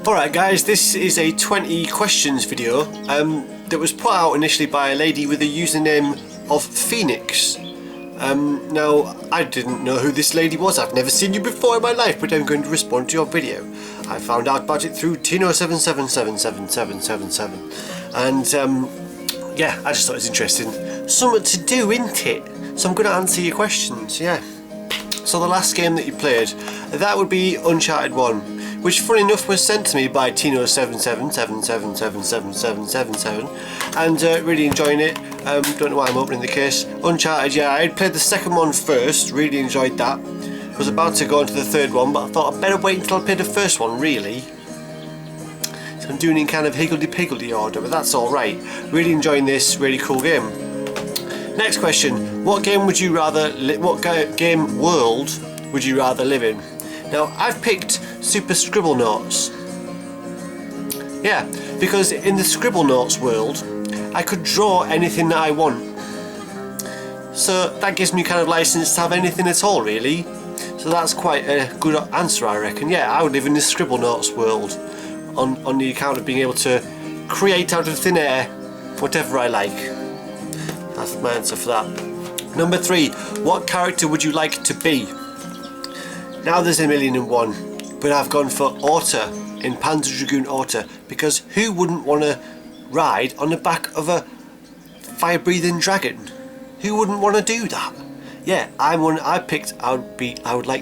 Alright guys, this is a 20 questions video that was put out initially by a lady with the username of Phoenix. Now, I didn't know who this lady was. I've never seen you before in my life, but I'm going to respond to your video. I found out about it through Tino7777777, and yeah, I just thought it was interesting. Something to do, isn't it? So I'm going to answer your questions, yeah. So the last game that you played, that would be Uncharted 1, which funny enough was sent to me by Tino777777777, and really enjoying it. Don't know why I'm opening the case. Uncharted, yeah, I had played the second one first, really enjoyed that. Was about to go into the third one, but I thought I'd better wait until I played the first one, really. So I'm doing it in kind of higgledy-piggledy order, but that's alright. Really enjoying this, really cool game. Next question, what game would you rather, game world would you rather live in? Now, I've picked Super Scribblenauts. Yeah, because in the Scribblenauts world, I could draw anything that I want. So that gives me kind of license to have anything at all, really. So that's quite a good answer, I reckon. Yeah, I would live in the Scribblenauts world on the account of being able to create out of thin air whatever I like. That's my answer for that. Number 3, what character would you like to be? Now there's a million and one, but I've gone for Orta in Panzer Dragoon Orta, because who wouldn't want to ride on the back of a fire-breathing dragon? Who wouldn't want to do that? Yeah, I would like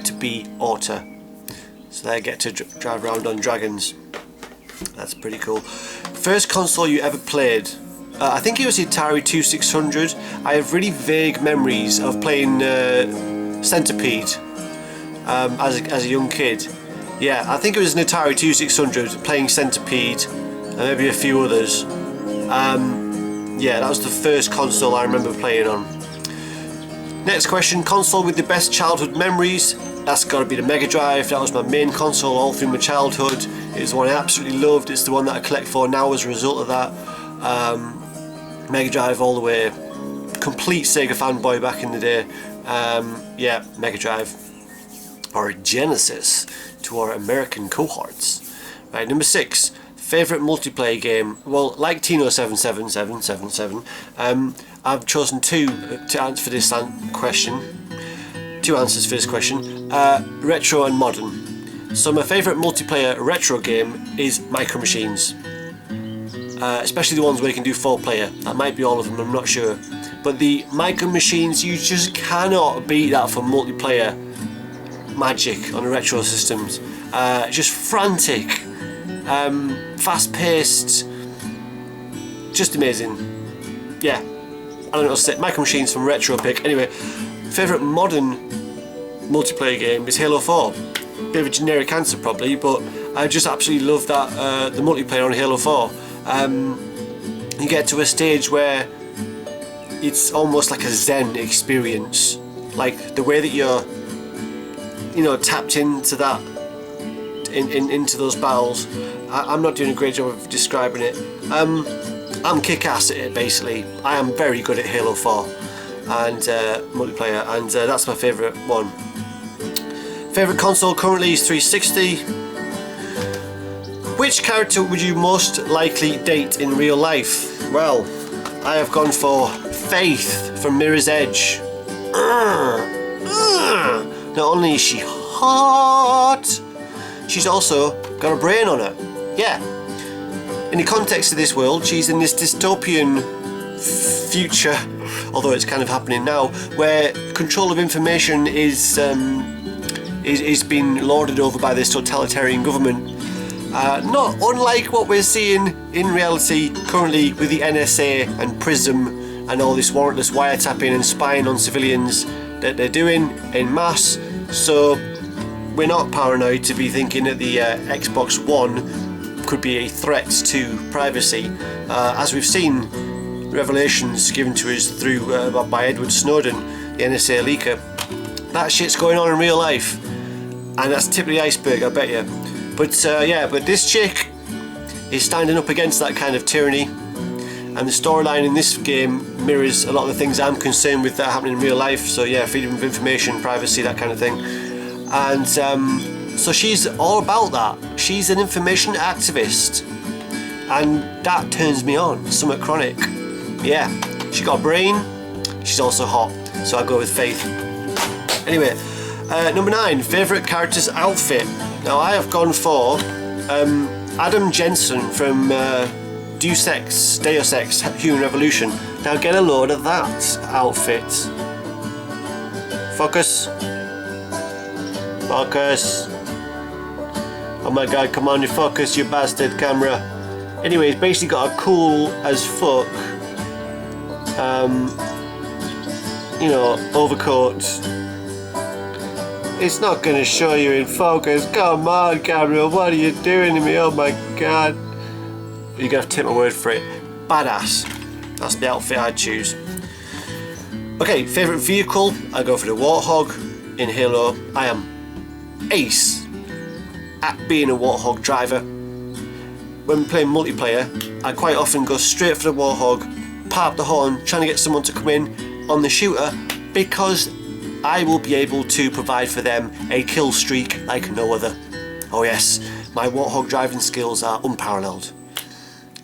to be Orta, so that I get to drive around on dragons. That's pretty cool. First console you ever played? I think it was the Atari 2600. I have really vague memories of playing Centipede as a young kid. Yeah, I think it was an Atari 2600 playing Centipede and maybe a few others. Yeah, that was the first console I remember playing on. Next question, console with the best childhood memories. That's got to be the Mega Drive. That was my main console all through my childhood. It was the one I absolutely loved. It's the one that I collect for now as a result of that. Mega Drive all the way. Complete Sega fanboy back in the day. Yeah, Mega Drive. Or Genesis to our American cohorts. Right, number 6. Favourite multiplayer game? Well, like Tino77777, I've chosen two to answer for this question. Two answers for this question. Retro and modern. So my favourite multiplayer retro game is Micro Machines. Especially the ones where you can do 4-player. That might be all of them, I'm not sure. But the Micro Machines, you just cannot beat that for multiplayer magic on the retro systems. Just frantic, fast-paced, just amazing. Yeah, I don't know what to say. Micro Machines from retro pick. Anyway, favourite modern multiplayer game is Halo 4. Bit of a generic answer probably, but I just absolutely love that the multiplayer on Halo 4. You get to a stage where it's almost like a Zen experience, like the way that you're, you know, tapped into that, into those battles. I'm not doing a great job of describing it. I'm kick-ass at it basically. I am very good at Halo 4 and multiplayer, and that's my favourite one. Favourite console currently is 360. Which character would you most likely date in real life? Well, I have gone for Faith from Mirror's Edge. Not only is she hot, she's also got a brain on her. Yeah. In the context of this world, she's in this dystopian future, although it's kind of happening now, where control of information is being lorded over by this totalitarian government. Not unlike what we're seeing in reality currently with the NSA and PRISM and all this warrantless wiretapping and spying on civilians that they're doing in mass. So we're not paranoid to be thinking that the Xbox One could be a threat to privacy, as we've seen revelations given to us through by Edward Snowden, the NSA leaker. That shit's going on in real life, and that's tip of the iceberg, I bet you. But yeah, but this chick is standing up against that kind of tyranny, and the storyline in this game mirrors a lot of the things I'm concerned with that are happening in real life. So yeah, freedom of information, privacy, that kind of thing. And So she's all about that. She's an information activist, and that turns me on. Somewhat chronic. Yeah, she got a brain. She's also hot, so I go with Faith. Anyway, number 9, favourite character's outfit. Now I have gone for Adam Jensen from Deus Ex Human Revolution. Now get a load of that outfit. Focus. Focus. Oh my god, come on, you focus, you bastard camera. Anyway, it's basically got a cool as fuck you know, overcoat. It's not going to show you in focus. Come on, camera, what are you doing to me? Oh my god. You're going to have to take my word for it. Badass. That's the outfit I'd choose. Okay, favourite vehicle. I go for the Warthog in Halo. I am ace at being a Warthog driver. When playing multiplayer, I quite often go straight for the Warthog, park the horn, trying to get someone to come in on the shooter, because I will be able to provide for them a kill streak like no other. Oh yes, my Warthog driving skills are unparalleled.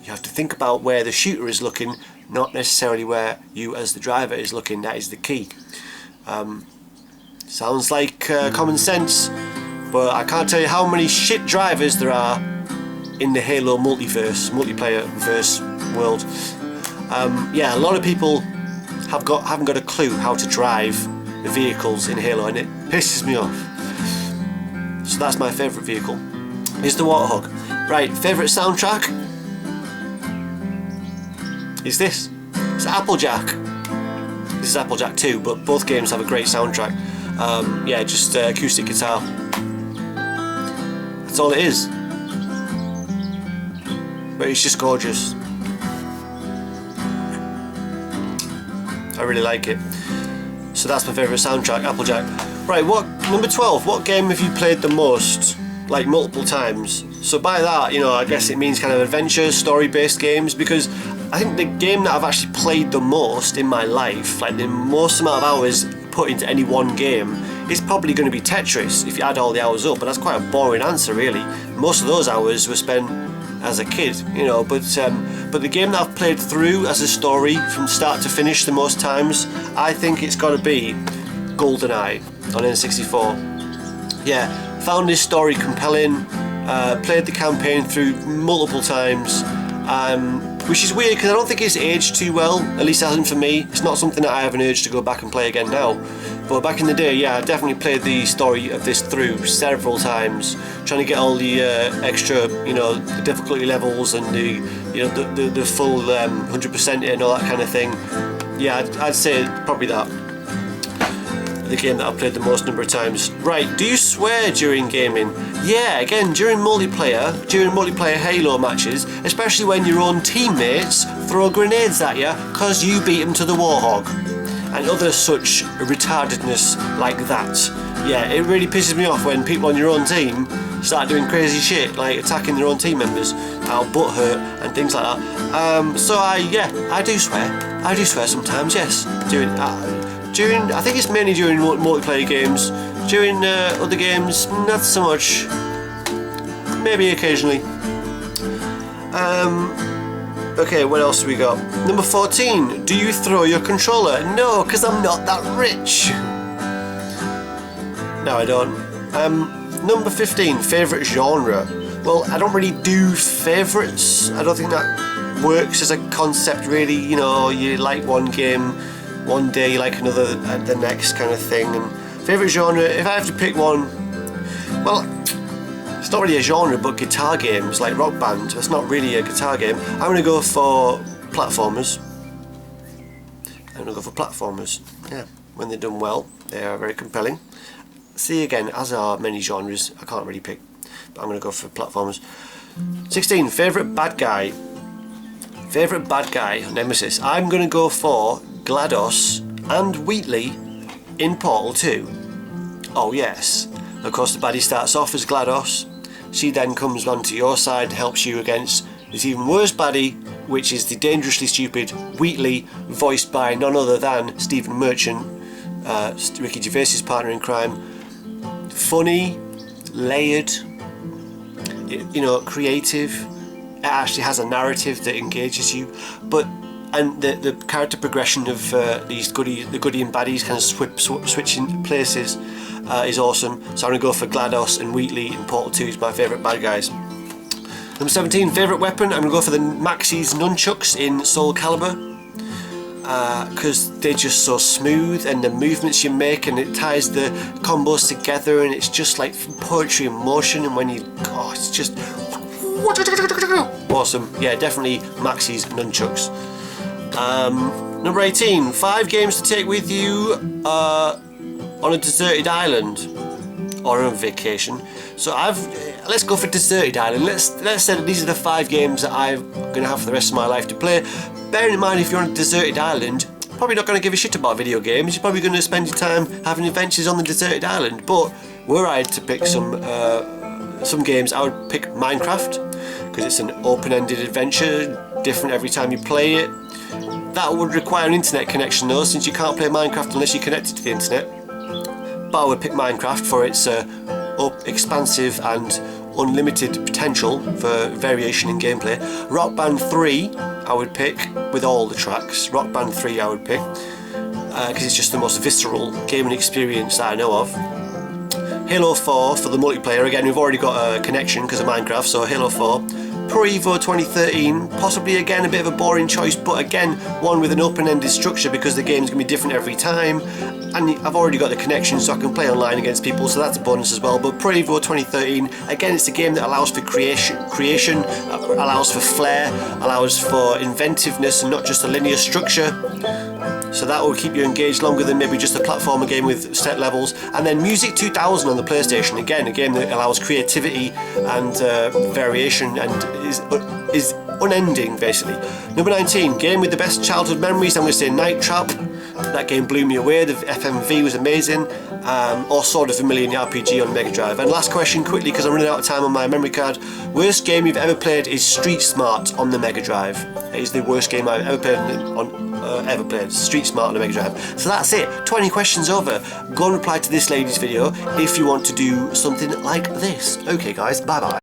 You have to think about where the shooter is looking, not necessarily where you as the driver is looking. That is the key. Sounds like common sense, but I can't tell you how many shit drivers there are in the Halo multiplayer verse world. Yeah, a lot of people haven't got a clue how to drive the vehicles in Halo, and it pisses me off. So that's my favourite vehicle, is the Warthog. Right, favourite soundtrack is this. It's Applejack. This is Applejack 2, but both games have a great soundtrack. Yeah, just acoustic guitar. That's all it is. But it's just gorgeous. I really like it. So that's my favourite soundtrack, Applejack. Right, number 12, what game have you played the most? Like multiple times? So by that, you know, I guess it means kind of adventure, story-based games, because I think the game that I've actually played the most in my life, like the most amount of hours put into any one game, is probably going to be Tetris, if you add all the hours up, but that's quite a boring answer really. Most of those hours were spent as a kid, you know, but the game that I've played through as a story from start to finish the most times, I think it's got to be GoldenEye on N64. Yeah, found this story compelling, played the campaign through multiple times, which is weird because I don't think it's aged too well, at least it hasn't for me. It's not something that I have an urge to go back and play again now. But back in the day, yeah, I definitely played the story of this through several times, trying to get all the extra, you know, the difficulty levels and the, you know, the full 100% and all that kind of thing. Yeah, I'd say probably that. The game that I've played the most number of times. Right, do you swear during gaming? Yeah, again, during multiplayer Halo matches, especially when your own teammates throw grenades at you because you beat them to the Warthog. And other such retardedness like that. Yeah, it really pisses me off when people on your own team start doing crazy shit, like attacking their own team members, out butthurt and things like that. So I do swear. I do swear sometimes, yes. During, I think it's mainly during multiplayer games. During other games, not so much. Maybe occasionally. Okay, what else have we got? Number 14, do you throw your controller? No, because I'm not that rich. No, I don't. Number 15, favourite genre. Well, I don't really do favourites. I don't think that works as a concept really. You know, you like one game one day, you like another the next kind of thing. And favourite genre, if I have to pick one, well, it's not really a genre, but guitar games like Rock Band, that's not really a guitar game. I'm going to go for platformers. Yeah, when they're done well, they are very compelling. See, again, as are many genres, I can't really pick, but I'm going to go for platformers. 16, favourite bad guy. Favourite bad guy, nemesis. I'm going to go for GLaDOS and Wheatley in Portal 2. Oh yes, of course the baddie starts off as GLaDOS. She then comes onto your side and helps you against this even worse baddie, which is the dangerously stupid Wheatley, voiced by none other than Stephen Merchant, Ricky Gervais's partner in crime. Funny, layered, you know, creative. It actually has a narrative that engages you, and the character progression of the goody and baddies kind of switching places is awesome. So I'm going to go for GLaDOS and Wheatley in Portal 2 is my favourite bad guys. Number 17, favourite weapon, I'm going to go for the Maxis Nunchucks in Soul Calibur, because they're just so smooth, and the movements you make, and it ties the combos together, and it's just like poetry in motion, and when you, oh, it's just awesome. Yeah, definitely Maxis Nunchucks. Number 18, 5 games to take with you on a deserted island or on vacation. So let's go for deserted island. Let's say that these are the 5 games that I'm going to have for the rest of my life to play. Bearing in mind, if you're on a deserted island, you're probably not going to give a shit about video games. You're probably going to spend your time having adventures on the deserted island. But were I to pick some games, I would pick Minecraft, because it's an open-ended adventure, different every time you play it. That would require an internet connection though, since you can't play Minecraft unless you're connected to the internet. But I would pick Minecraft for its expansive and unlimited potential for variation in gameplay. Rock Band 3 I would pick with all the tracks. Rock Band 3 I would pick because it's just the most visceral gaming experience that I know of. Halo 4 for the multiplayer. Again, we've already got a connection because of Minecraft, so Halo 4. Pro Evo 2013, possibly again a bit of a boring choice, but again one with an open-ended structure because the game's going to be different every time, and I've already got the connection so I can play online against people, so that's a bonus as well. But Pro Evo 2013, again, it's a game that allows for creation, allows for flair, allows for inventiveness and not just a linear structure. So that will keep you engaged longer than maybe just a platformer game with set levels. And then Music 2000 on the PlayStation, again, a game that allows creativity and variation and is unending, basically. Number 19, game with the best childhood memories, I'm going to say Night Trap. That game blew me away, the FMV was amazing. Or Sword of Vermilion, the RPG on Mega Drive. And last question quickly, because I'm running out of time on my memory card. Worst game you've ever played is Street Smart on the Mega Drive. It is the worst game I've ever played Street Smart on the Mega Drive. So that's it, 20 questions over. Go and reply to this lady's video if you want to do something like this. Okay guys, bye bye.